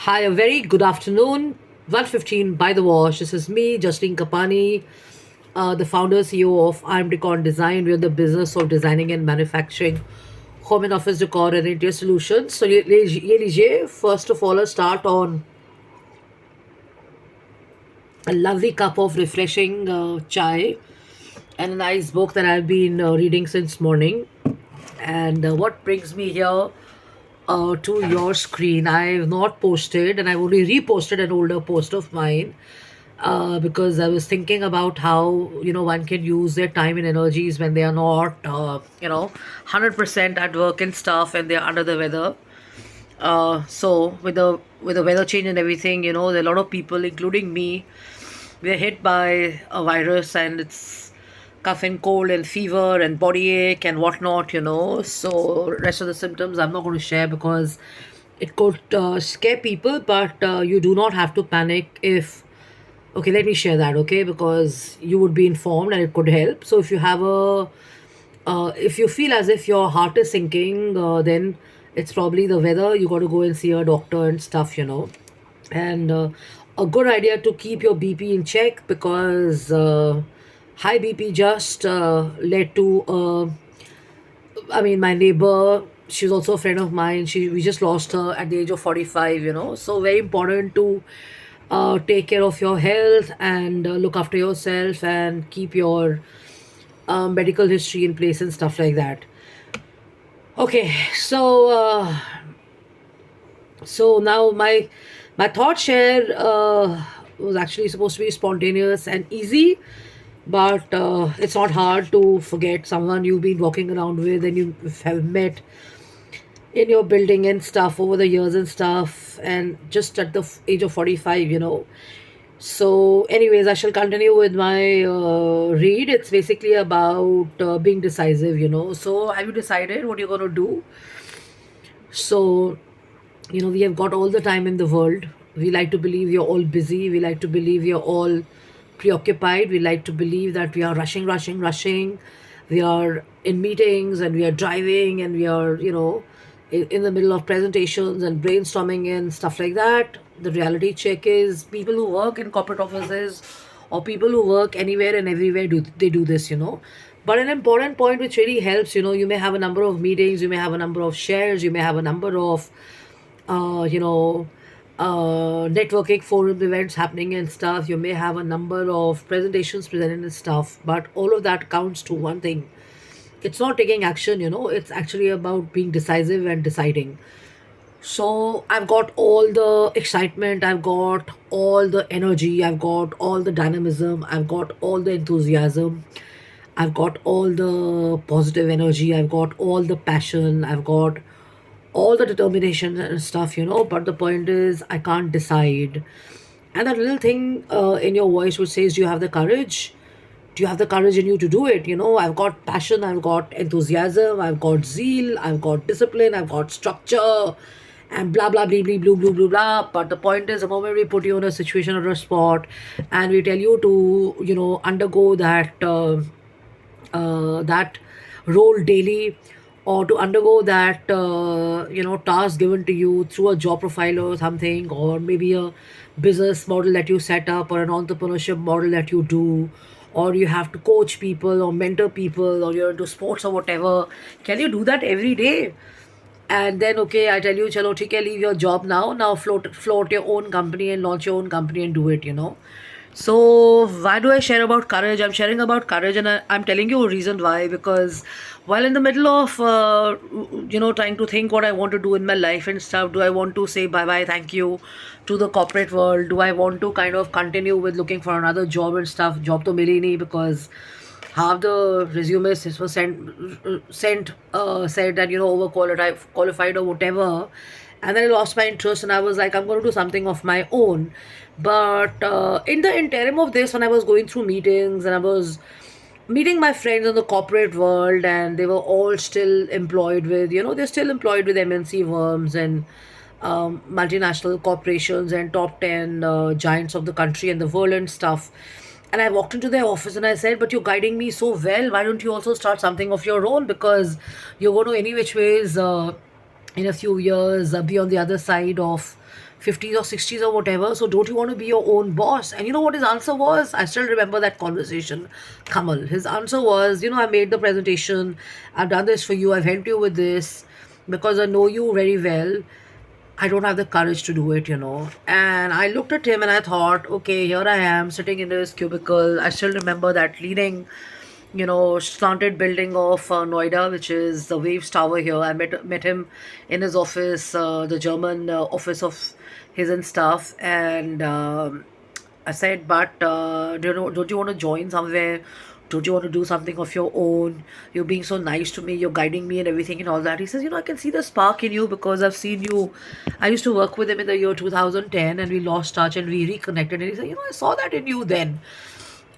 Hi, a very good afternoon. 1:15 by the wash. This is me, Justine Kapani, the founder CEO of I'm Decor Design. We're in the business of designing and manufacturing home and office decor and interior solutions. So, first of all, let's start on a lovely cup of refreshing chai and a nice book that I've been reading since morning. And what brings me here to your screen? I've not posted, and I've only reposted an older post of mine because I was thinking about how one can use their time and energies when they are not 100% at work and stuff, and they're under the weather. So with the weather change and everything, there are a lot of people, including me, we're hit by a virus, and it's cough and cold and fever and body ache and whatnot. So rest of the symptoms I'm not going to share because it could scare people, but you do not have to panic if. Okay, let me share that, okay? Because you would be informed and it could help. So if you feel as if your heart is sinking, then it's probably the weather. You got to go and see a doctor and stuff. And a good idea to keep your BP in check because high BP just led to my neighbor, she's also a friend of mine. We just lost her at the age of 45. So very important to take care of your health and look after yourself and keep your medical history in place and stuff like that. Okay, so now my thought share was actually supposed to be spontaneous and easy, but it's not hard to forget someone you've been walking around with and you have met in your building and stuff over the years and stuff, and just at the age of 45. So anyways, I shall continue with my read. It's basically about being decisive. So have you decided what you're going to do? So we have got all the time in the world. We like to believe you're all busy. We like to believe you're all preoccupied. We like to believe that we are rushing, rushing, rushing. We are in meetings and we are driving and we are, in the middle of presentations and brainstorming and stuff like that. The reality check is people who work in corporate offices or people who work anywhere and everywhere do this. But an important point which really helps, you may have a number of meetings, you may have a number of shares, you may have a number of uh, you know, networking forum events happening and stuff. You may have a number of presentations presented and stuff, but all of that counts to one thing. It's not taking action. It's actually about being decisive and deciding. So I've got all the excitement, I've got all the energy, I've got all the dynamism, I've got all the enthusiasm, I've got all the positive energy, I've got all the passion, I've got all the determination and stuff. But the point is, I can't decide. And that little thing in your voice which says, do you have the courage? Do you have the courage in you to do it? I've got passion, I've got enthusiasm, I've got zeal, I've got discipline, I've got structure, and blah blah blah blah blah blah blah blah. But the point is, the moment we put you in a situation or a spot, and we tell you to, undergo that role daily, or to undergo that task given to you through a job profile or something, or maybe a business model that you set up or an entrepreneurship model that you do, or you have to coach people or mentor people, or you're into sports or whatever. Can you do that every day? And then, okay, I tell you, chalo theek hai, leave your job now float your own company and launch your own company and do it. So why do I share about courage? I'm sharing about courage, and I'm telling you a reason why. Because while in the middle of trying to think what I want to do in my life and stuff, do I want to say bye bye, thank you to the corporate world? Do I want to kind of continue with looking for another job and stuff? Job to mili nahi, because half the resumes this was sent said that overqualified qualified or whatever. And then I lost my interest and I was like, I'm going to do something of my own. But in the interim of this, when I was going through meetings and I was meeting my friends in the corporate world, and they were all still employed with, they're still employed with MNC firms and multinational corporations and top 10 giants of the country and the world and stuff. And I walked into their office and I said, but you're guiding me so well. Why don't you also start something of your own? Because you're going to, any which ways, in a few years, be on the other side of 50s or 60s or whatever. So don't you want to be your own boss? And you know what his answer was? I still remember that conversation. Kamal, his answer was, I made the presentation. I've done this for you. I've helped you with this because I know you very well. I don't have the courage to do it. And I looked at him and I thought, okay, here I am sitting in this cubicle. I still remember that leaning, slanted building of Noida, which is the Waves Tower here. I met him in his office, the German office of his and stuff. And I said, but don't you want to join somewhere? Don't you want to do something of your own? You're being so nice to me. You're guiding me and everything and all that. He says, I can see the spark in you because I've seen you. I used to work with him in the year 2010 and we lost touch and we reconnected. And he said, I saw that in you then.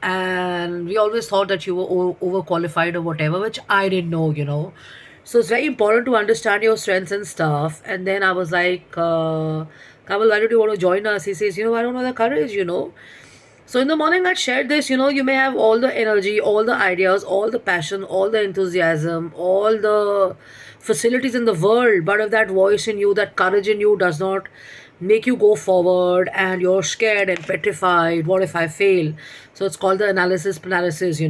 And we always thought that you were overqualified or whatever, which I didn't know. So it's very important to understand your strengths and stuff. And then I was like, Kamal, why don't you want to join us? He says, I don't have the courage. So in the morning, I shared this. You may have all the energy, all the ideas, all the passion, all the enthusiasm, all the facilities in the world. But if that voice in you, that courage in you does not make you go forward and you're scared and petrified, what if I fail? So it's called the analysis paralysis.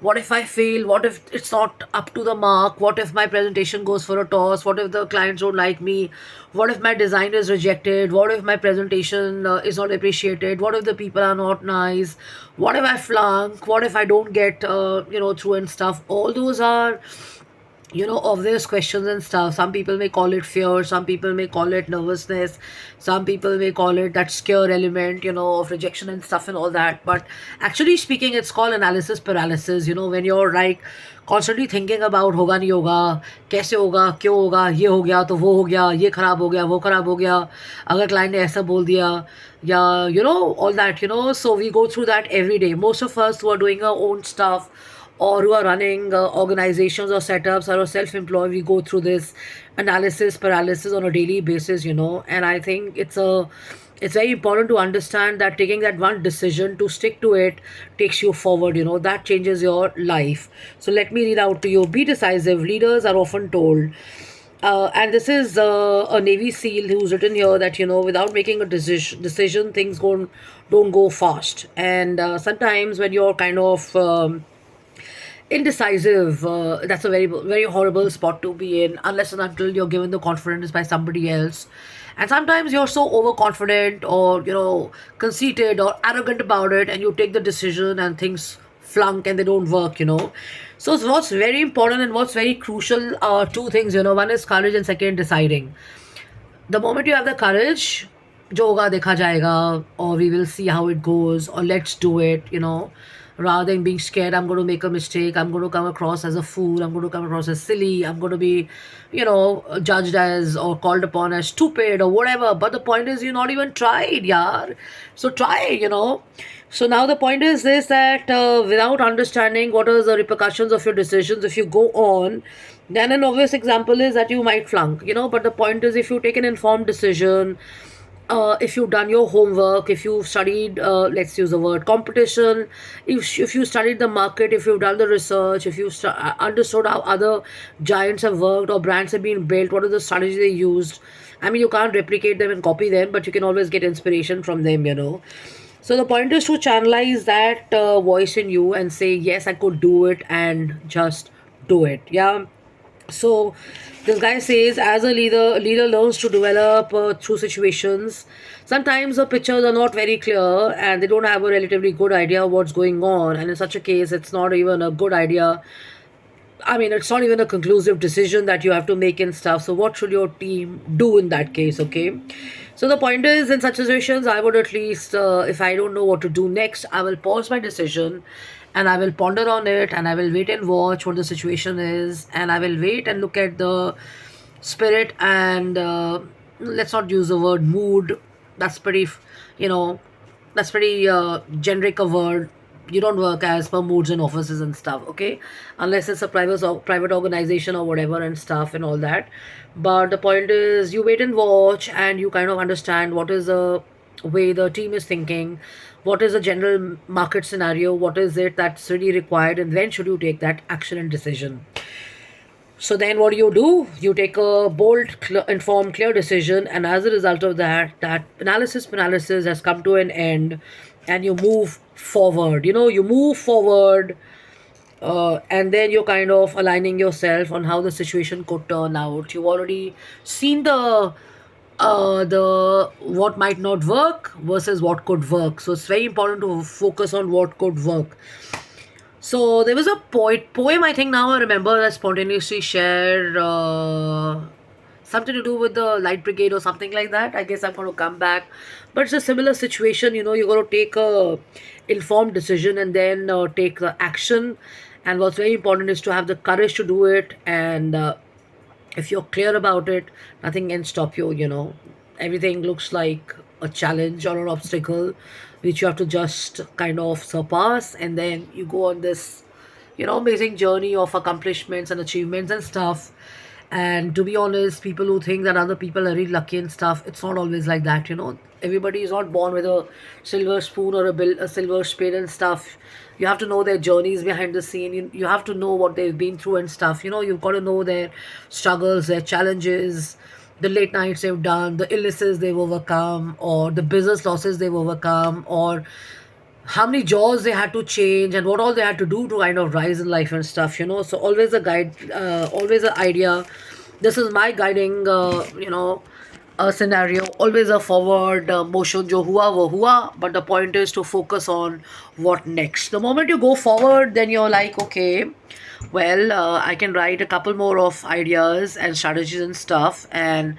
What if I fail? What if it's not up to the mark? What if my presentation goes for a toss? What if the clients don't like me? What if my design is rejected? What if my presentation is not appreciated? What if the people are not nice? What if I flunk? What if I don't get through and stuff? All those are obvious questions and stuff. Some people may call it fear, some people may call it nervousness, some people may call it that scare element of rejection and stuff and all that. But actually speaking, it's called analysis paralysis. When you're like constantly thinking about होगा नहीं होगा, कैसे होगा, क्यों होगा, ये हो गया तो वो हो गया, ये खराब हो गया, वो खराब हो गया, अगर क्लाइंट ने ऐसा बोल दिया, या all that. So we go through that every day. Most of us who are doing our own stuff or who are running organizations or setups or are self-employed, we go through this analysis paralysis on a daily basis. And I think it's very important to understand that taking that one decision to stick to it takes you forward. That changes your life. So let me read out to you. Be decisive. Leaders are often told, and this is a Navy SEAL who's written here that without making a decision, things don't go fast. And sometimes when you're kind of indecisive, that's a very very horrible spot to be in, unless and until you're given the confidence by somebody else. And sometimes you're so overconfident or conceited or arrogant about it, and you take the decision and things flunk and they don't work. So what's very important and what's very crucial are two things. One is courage and second, deciding. The moment you have the courage, जो होगा देखा जाएगा, or we will see how it goes, or let's do it. Rather than being scared, I'm going to make a mistake, I'm going to come across as a fool, I'm going to come across as silly, I'm going to be judged as or called upon as stupid or whatever. But the point is, you not even tried, yaar. So try. So now the point is this, that without understanding what are the repercussions of your decisions, if you go on, then an obvious example is that you might flunk. But the point is, if you take an informed decision, if you've done your homework, if you've studied, let's use the word competition, if you studied the market, if you've done the research, if you've understood how other giants have worked or brands have been built, what are the strategies they used. I mean, you can't replicate them and copy them, but you can always get inspiration from them. So the point is to channelize that voice in you and say, yes, I could do it, and just do it. Yeah. So this guy says, as a leader learns to develop through situations. Sometimes the pictures are not very clear and they don't have a relatively good idea of what's going on. And in such a case, it's not even a good idea. I mean, it's not even a conclusive decision that you have to make and stuff. So what should your team do in that case? Okay. So the point is, in such situations, I would at least, if I don't know what to do next, I will pause my decision and I will ponder on it and I will wait and watch what the situation is, and I will wait and look at the spirit and let's not use the word mood. That's pretty, you know, that's pretty generic a word. You don't work as per moods in offices and stuff, okay? Unless it's a private organization or whatever and stuff and all that. But the point is, you wait and watch and you kind of understand what is the way the team is thinking, what is the general market scenario, what is it that's really required, and when should you take that action and decision. So then what do? You take a bold, informed, clear decision, and as a result of that, that analysis paralysis has come to an end, and you move forward. You move forward, and then you're kind of aligning yourself on how the situation could turn out. You've already seen the what might not work versus what could work. So it's very important to focus on what could work. So there was a poem, I think now I remember, that spontaneously shared something to do with the Light Brigade or something like that. I guess I'm going to come back. But it's a similar situation, you're going to take a informed decision and then take the action. And what's very important is to have the courage to do it. And if you're clear about it, nothing can stop you. Everything looks like a challenge or an obstacle which you have to just kind of surpass, and then you go on this amazing journey of accomplishments and achievements and stuff. And to be honest, people who think that other people are really lucky and stuff, it's not always like that. Everybody is not born with a silver spoon or a silver spade and stuff. You have to know their journeys behind the scene. You have to know what they've been through and stuff. You've got to know their struggles, their challenges, the late nights they've done, the illnesses they've overcome, or the business losses they've overcome, or how many jobs they had to change and what all they had to do to kind of rise in life and stuff. So always a guide, always an idea. This is my guiding, a scenario. Always a forward motion, jo hua wo hua. But the point is to focus on what next. The moment you go forward, then you're like, okay, well, I can write a couple more of ideas and strategies and stuff. And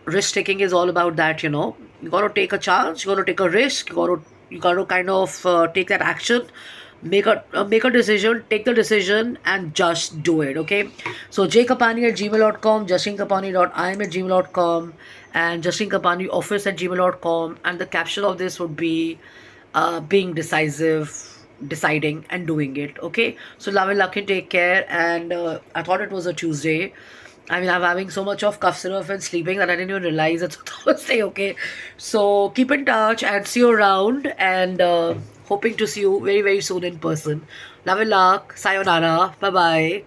risk taking is all about that. You got to take a chance, you got to take a risk, you got to kind of take that action, make a decision, take the decision, and just do it. Okay, so jkapani@gmail.com, justinkapani.im@gmail.com, and justinkapanioffice@gmail.com. And the caption of this would be being decisive, deciding and doing it. Okay, so love and luck and take care. And I thought it was a Tuesday. I mean, I'm having so much of cough syrup and sleeping that I didn't even realize it's a Thursday. Okay, so keep in touch and see you around. And hoping to see you very, very soon in person. Love and luck. Sayonara. Bye bye.